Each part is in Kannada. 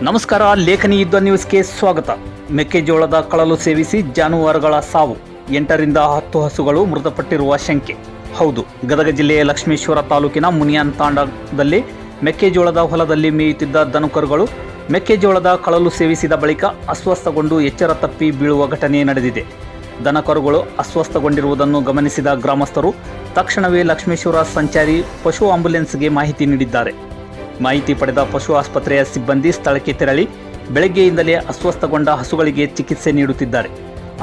ನಮಸ್ಕಾರ, ಲೇಖನಿ ಯುದ್ಧ ನ್ಯೂಸ್ಗೆ ಸ್ವಾಗತ. ಮೆಕ್ಕೆಜೋಳದ ಕಳಲು ಸೇವಿಸಿ ಜಾನುವಾರುಗಳ ಸಾವು, 8ರಿಂದ 10 ಹಸುಗಳು ಮೃತಪಟ್ಟಿರುವ ಶಂಕೆ. ಹೌದು, ಗದಗ ಜಿಲ್ಲೆಯ ಲಕ್ಷ್ಮೇಶ್ವರ ತಾಲೂಕಿನ ಮುನಿಯಾನ್ ತಾಂಡದಲ್ಲಿ ಮೆಕ್ಕೆಜೋಳದ ಹೊಲದಲ್ಲಿ ಮೇಯುತ್ತಿದ್ದ ದನಕರುಗಳು ಮೆಕ್ಕೆಜೋಳದ ಕಳಲು ಸೇವಿಸಿದ ಬಳಿಕ ಅಸ್ವಸ್ಥಗೊಂಡು ಎಚ್ಚರ ತಪ್ಪಿ ಬೀಳುವ ಘಟನೆ ನಡೆದಿದೆ. ದನಕರುಗಳು ಅಸ್ವಸ್ಥಗೊಂಡಿರುವುದನ್ನು ಗಮನಿಸಿದ ಗ್ರಾಮಸ್ಥರು ತಕ್ಷಣವೇ ಲಕ್ಷ್ಮೇಶ್ವರ ಸಂಚಾರಿ ಪಶು ಆಂಬ್ಯುಲೆನ್ಸ್ಗೆ ಮಾಹಿತಿ ನೀಡಿದ್ದಾರೆ. ಮಾಹಿತಿ ಪಡೆದ ಪಶು ಆಸ್ಪತ್ರೆಯ ಸಿಬ್ಬಂದಿ ಸ್ಥಳಕ್ಕೆ ತೆರಳಿ ಬೆಳಗ್ಗೆಯಿಂದಲೇ ಅಸ್ವಸ್ಥಗೊಂಡ ಹಸುಗಳಿಗೆ ಚಿಕಿತ್ಸೆ ನೀಡುತ್ತಿದ್ದಾರೆ.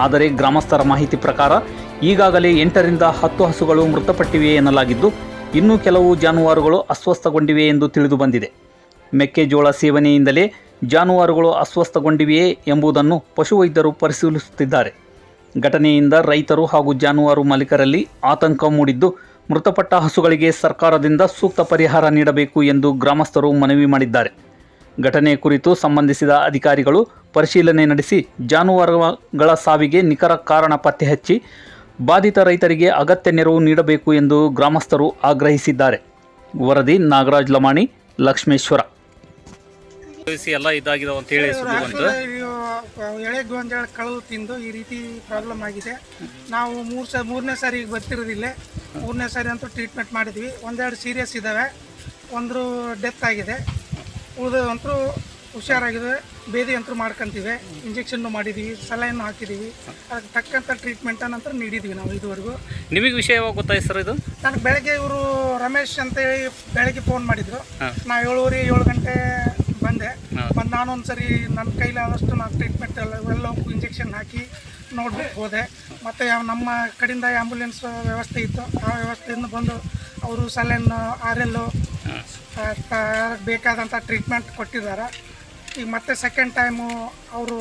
ಆದರೆ ಗ್ರಾಮಸ್ಥರ ಮಾಹಿತಿ ಪ್ರಕಾರ ಈಗಾಗಲೇ 8ರಿಂದ 10 ಹಸುಗಳು ಮೃತಪಟ್ಟಿವೆ ಎನ್ನಲಾಗಿದ್ದು, ಇನ್ನೂ ಕೆಲವು ಜಾನುವಾರುಗಳು ಅಸ್ವಸ್ಥಗೊಂಡಿವೆ ಎಂದು ತಿಳಿದು ಬಂದಿದೆ. ಮೆಕ್ಕೆಜೋಳ ಸೇವನೆಯಿಂದಲೇ ಜಾನುವಾರುಗಳು ಅಸ್ವಸ್ಥಗೊಂಡಿವೆಯೇ ಎಂಬುದನ್ನು ಪಶುವೈದ್ಯರು ಪರಿಶೀಲಿಸುತ್ತಿದ್ದಾರೆ. ಘಟನೆಯಿಂದ ರೈತರು ಹಾಗೂ ಜಾನುವಾರು ಮಾಲೀಕರಲ್ಲಿ ಆತಂಕ ಮೂಡಿದ್ದು, ಮೃತಪಟ್ಟ ಹಸುಗಳಿಗೆ ಸರ್ಕಾರದಿಂದ ಸೂಕ್ತ ಪರಿಹಾರ ನೀಡಬೇಕು ಎಂದು ಗ್ರಾಮಸ್ಥರು ಮನವಿ ಮಾಡಿದ್ದಾರೆ. ಘಟನೆ ಕುರಿತು ಸಂಬಂಧಿಸಿದ ಅಧಿಕಾರಿಗಳು ಪರಿಶೀಲನೆ ನಡೆಸಿ ಜಾನುವಾರುಗಳ ಸಾವಿಗೆ ನಿಖರ ಕಾರಣ ಪತ್ತೆ ಹಚ್ಚಿ ಬಾಧಿತ ರೈತರಿಗೆ ಅಗತ್ಯ ನೆರವು ನೀಡಬೇಕು ಎಂದು ಗ್ರಾಮಸ್ಥರು ಆಗ್ರಹಿಸಿದ್ದಾರೆ. ವರದಿ ನಾಗರಾಜ್ ಲಮಾಣಿ, ಲಕ್ಷ್ಮೇಶ್ವರ. ಎಲ್ಲ ಇದಾಗಿದೆ ಅಂತ ಹೇಳಿ ಎಳೆ ಗೊಂಜಾಳ ಕಳವು ತಿಂದು ಈ ರೀತಿ ಪ್ರಾಬ್ಲಮ್ ಆಗಿದೆ. ನಾವು ಮೂರನೇ ಸಾರಿ ಬರ್ತಿರೋದಿಲ್ಲ. 3ನೇ ಸಾರಿ ಅಂತೂ ಟ್ರೀಟ್ಮೆಂಟ್ ಮಾಡಿದ್ವಿ. ಒಂದೆರಡು ಸೀರಿಯಸ್ ಇದ್ದಾವೆ, ಒಂದು ಡೆತ್ ಆಗಿದೆ, ಉಳಿದಂತೂ ಹುಷಾರಾಗಿದೆ. ಬೇದಿ ಅಂತೂ ಮಾಡ್ಕೊತೀವಿ, ಇಂಜೆಕ್ಷನ್ನು ಮಾಡಿದ್ದೀವಿ, ಸಲೈನ್ ಹಾಕಿದ್ದೀವಿ. ಅದಕ್ಕೆ ತಕ್ಕಂಥ ಟ್ರೀಟ್ಮೆಂಟನ್ನು ನಂತರ ನೀಡಿದ್ವಿ ನಾವು ಇದುವರೆಗೂ. ನಿಮಗೆ ವಿಷಯ ಯಾವಾಗ ಗೊತ್ತಾಯ್ತು ಸರ್ ಇದು? ನನಗೆ ಬೆಳಗ್ಗೆ ಇವರು ರಮೇಶ್ ಅಂತೇಳಿ ಬೆಳಗ್ಗೆ ಫೋನ್ ಮಾಡಿದರು. ನಾವು 7 ಗಂಟೆ ಬಂದೆ. ನಾನು ಒಂದ್ಸರಿ ನನ್ನ ಕೈಲಾದಷ್ಟು ನಾನು ಟ್ರೀಟ್ಮೆಂಟ್ ಎಲ್ಲ ಇಂಜೆಕ್ಷನ್ ಹಾಕಿ ನೋಡ್ಬಿಟ್ಟು ಹೋದೆ. ಮತ್ತು ನಮ್ಮ ಕಡೆಯಿಂದ ಆ್ಯಂಬುಲೆನ್ಸ್ ವ್ಯವಸ್ಥೆ ಇತ್ತು, ಆ ವ್ಯವಸ್ಥೆಯಿಂದ ಬಂದು ಅವರು ಸಲೈನ್ RL ಬೇಕಾದಂಥ ಟ್ರೀಟ್ಮೆಂಟ್ ಕೊಟ್ಟಿದ್ದಾರೆ. ಈಗ ಮತ್ತೆ ಸೆಕೆಂಡ್ ಟೈಮು ಅವರು